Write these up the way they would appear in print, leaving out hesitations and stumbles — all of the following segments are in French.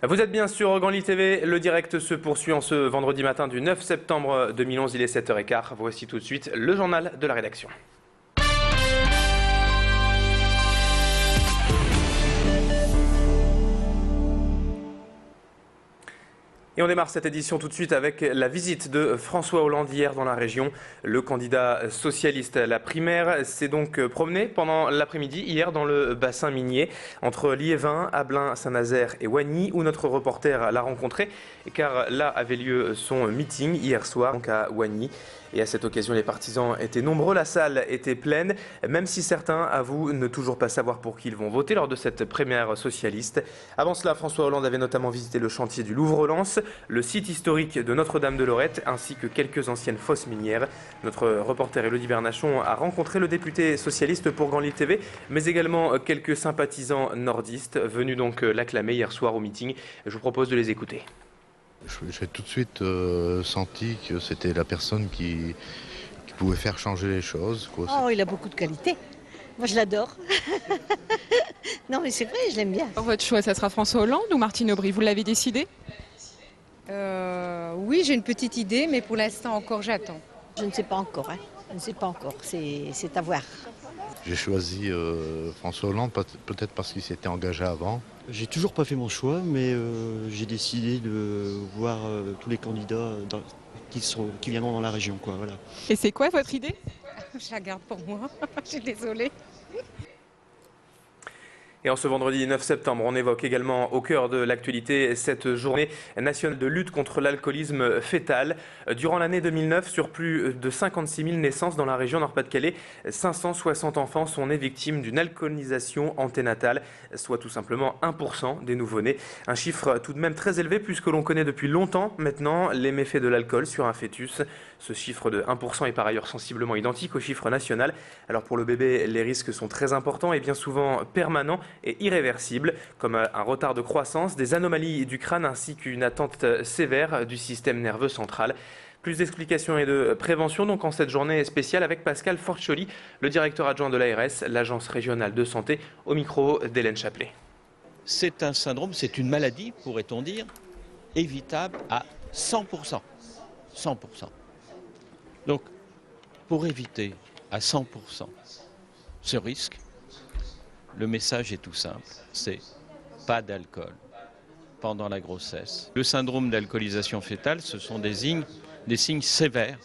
Vous êtes bien sur Grand-Lille TV, le direct se poursuit en ce vendredi matin du 9 septembre 2011, il est 7h15. Voici tout de suite le journal de la rédaction. Et on démarre cette édition tout de suite avec la visite de François Hollande hier dans la région. Le candidat socialiste à la primaire s'est donc promené pendant l'après-midi hier dans le bassin minier entre Liévin, Ablain, Saint-Nazaire et Wagny où notre reporter l'a rencontré car là avait lieu son meeting hier soir donc à Wagny. Et à cette occasion, les partisans étaient nombreux, la salle était pleine, même si certains avouent ne toujours pas savoir pour qui ils vont voter lors de cette primaire socialiste. Avant cela, François Hollande avait notamment visité le chantier du Louvre-Lens, le site historique de Notre-Dame-de-Lorette, ainsi que quelques anciennes fosses minières. Notre reporter Élodie Bernachon a rencontré le député socialiste pour Grand-Lille TV, mais également quelques sympathisants nordistes venus donc l'acclamer hier soir au meeting. Je vous propose de les écouter. J'ai tout de suite senti que c'était la personne qui pouvait faire changer les choses, quoi. Oh, il a beaucoup de qualités. Moi, je l'adore. Non, mais c'est vrai, je l'aime bien. Votre choix, ça sera François Hollande ou Martine Aubry? Vous l'avez décidé? Oui, j'ai une petite idée, mais pour l'instant encore, j'attends. Je ne sais pas encore, hein. Je ne sais pas encore, c'est à voir. J'ai choisi François Hollande peut-être parce qu'il s'était engagé avant. J'ai toujours pas fait mon choix, mais j'ai décidé de voir tous les candidats qui viendront dans la région, quoi, voilà. Et c'est quoi votre idée? Je la garde pour moi, je suis désolée. Et en ce vendredi 9 septembre, on évoque également au cœur de l'actualité cette journée nationale de lutte contre l'alcoolisme fœtal. Durant l'année 2009, sur plus de 56 000 naissances dans la région Nord-Pas-de-Calais, 560 enfants sont nés victimes d'une alcoolisation anténatale, soit tout simplement 1% des nouveau-nés. Un chiffre tout de même très élevé puisque l'on connaît depuis longtemps maintenant les méfaits de l'alcool sur un fœtus. Ce chiffre de 1% est par ailleurs sensiblement identique au chiffre national. Alors pour le bébé, les risques sont très importants et bien souvent permanents et irréversibles, comme un retard de croissance, des anomalies du crâne ainsi qu'une atteinte sévère du système nerveux central. Plus d'explications et de prévention donc en cette journée spéciale avec Pascal Forcioli, le directeur adjoint de l'ARS, l'agence régionale de santé, au micro d'Hélène Chaplet. C'est un syndrome, c'est une maladie, pourrait-on dire, évitable à 100%. 100%. Donc, pour éviter à 100% ce risque, le message est tout simple, c'est pas d'alcool pendant la grossesse. Le syndrome d'alcoolisation fœtale, ce sont des signes sévères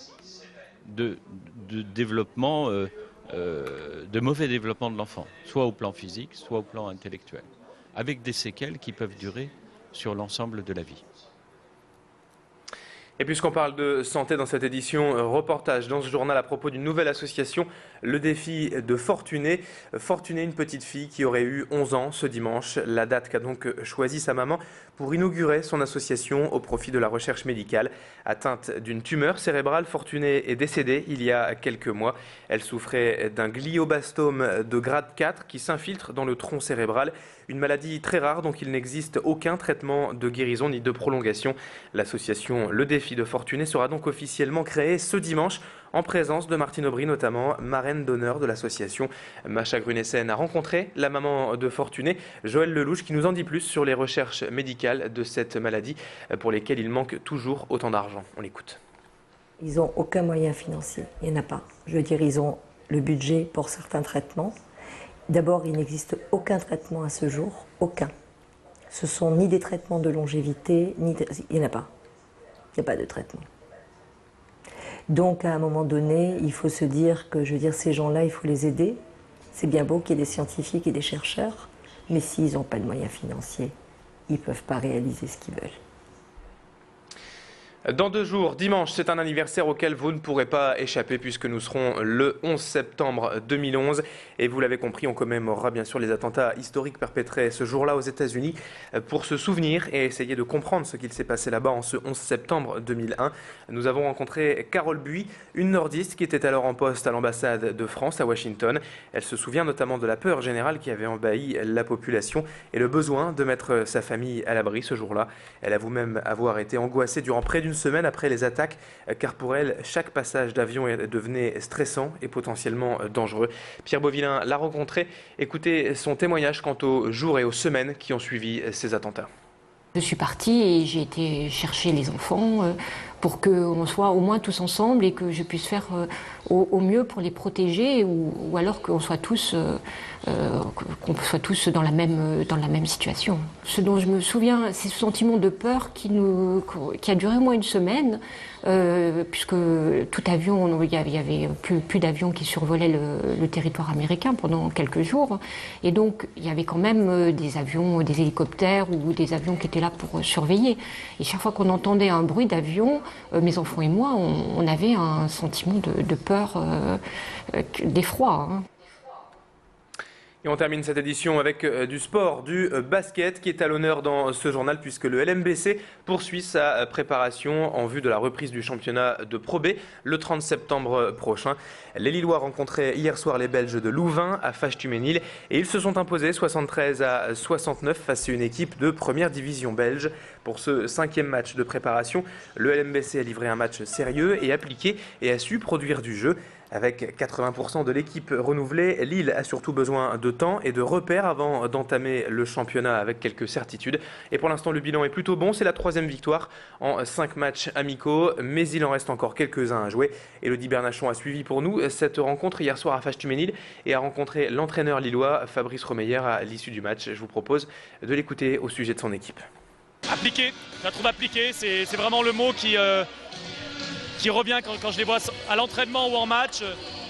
de développement, de mauvais développement de l'enfant, soit au plan physique, soit au plan intellectuel, avec des séquelles qui peuvent durer sur l'ensemble de la vie. Et puisqu'on parle de santé dans cette édition, reportage dans ce journal à propos d'une nouvelle association, le défi de Fortuné. Fortuné, une petite fille qui aurait eu 11 ans ce dimanche, la date qu'a donc choisi sa maman pour inaugurer son association au profit de la recherche médicale. Atteinte d'une tumeur cérébrale, Fortuné est décédée il y a quelques mois. Elle souffrait d'un glioblastome de grade 4 qui s'infiltre dans le tronc cérébral. Une maladie très rare dont il n'existe aucun traitement de guérison ni de prolongation. L'association Le Défi de Fortuné sera donc officiellement créée ce dimanche en présence de Martine Aubry, notamment marraine d'honneur de l'association. Macha Grunessen a rencontré la maman de Fortuné, Joëlle Lelouch, qui nous en dit plus sur les recherches médicales de cette maladie pour lesquelles il manque toujours autant d'argent. On l'écoute. Ils n'ont aucun moyen financier, il n'y en a pas. Je veux dire, ils ont le budget pour certains traitements. D'abord, il n'existe aucun traitement à ce jour, aucun. Ce sont ni des traitements de longévité, il n'y en a pas. Il n'y a pas de traitement. Donc, à un moment donné, il faut se dire que, je veux dire, ces gens-là, il faut les aider. C'est bien beau qu'il y ait des scientifiques et des chercheurs, mais s'ils n'ont pas de moyens financiers, ils ne peuvent pas réaliser ce qu'ils veulent. Dans 2 jours, dimanche, c'est un anniversaire auquel vous ne pourrez pas échapper puisque nous serons le 11 septembre 2011. Et vous l'avez compris, on commémorera bien sûr les attentats historiques perpétrés ce jour-là aux États-Unis pour se souvenir et essayer de comprendre ce qu'il s'est passé là-bas en ce 11 septembre 2001. Nous avons rencontré Carole Buis, une nordiste qui était alors en poste à l'ambassade de France à Washington. Elle se souvient notamment de la peur générale qui avait envahi la population et le besoin de mettre sa famille à l'abri ce jour-là. Elle avoue même avoir été angoissée durant près d'une semaine après les attaques, car pour elle, chaque passage d'avion devenait stressant et potentiellement dangereux. Pierre Beauvillain l'a rencontré. Écoutez son témoignage quant aux jours et aux semaines qui ont suivi ces attentats. Je suis partie et j'ai été chercher les enfants pour qu'on soit au moins tous ensemble et que je puisse faire au mieux pour les protéger ou alors qu'on soit tous dans la même situation. Ce dont je me souviens, c'est ce sentiment de peur qui a duré au moins une semaine, puisque tout avion, il y avait plus d'avions qui survolaient le territoire américain pendant quelques jours, et donc il y avait quand même des avions, des hélicoptères ou des avions qui étaient là pour surveiller. Et chaque fois qu'on entendait un bruit d'avion, mes enfants et moi, on avait un sentiment de peur, d'effroi. Hein. Et on termine cette édition avec du sport, du basket qui est à l'honneur dans ce journal puisque le LMBC poursuit sa préparation en vue de la reprise du championnat de Pro B le 30 septembre prochain. Les Lillois rencontraient hier soir les Belges de Louvain à Fâche-Tuménil et ils se sont imposés 73-69 face à une équipe de première division belge. Pour ce 5e match de préparation, le LMBC a livré un match sérieux et appliqué et a su produire du jeu. Avec 80% de l'équipe renouvelée, Lille a surtout besoin de temps et de repères avant d'entamer le championnat avec quelques certitudes. Et pour l'instant, le bilan est plutôt bon. C'est la 3e victoire en 5 matchs amicaux, mais il en reste encore quelques-uns à jouer. Élodie Bernachon a suivi pour nous cette rencontre hier soir à Fâche-Tuménil et a rencontré l'entraîneur lillois Fabrice Romeyer à l'issue du match. Je vous propose de l'écouter au sujet de son équipe. Appliqué, je la trouve appliquée, c'est vraiment le mot qui revient quand je les vois à l'entraînement ou en match.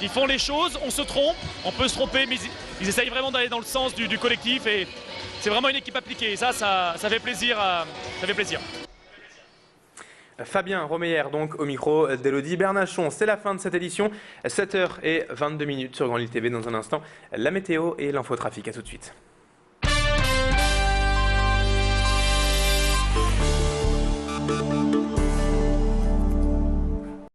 Ils font les choses, on se trompe, on peut se tromper, mais ils essayent vraiment d'aller dans le sens du collectif et c'est vraiment une équipe appliquée. Et ça fait plaisir. Fabien Romeyer donc au micro d'Élodie Bernachon. C'est la fin de cette édition, 7h22 sur Grand Lille TV. Dans un instant, la météo et l'infotrafic. À tout de suite.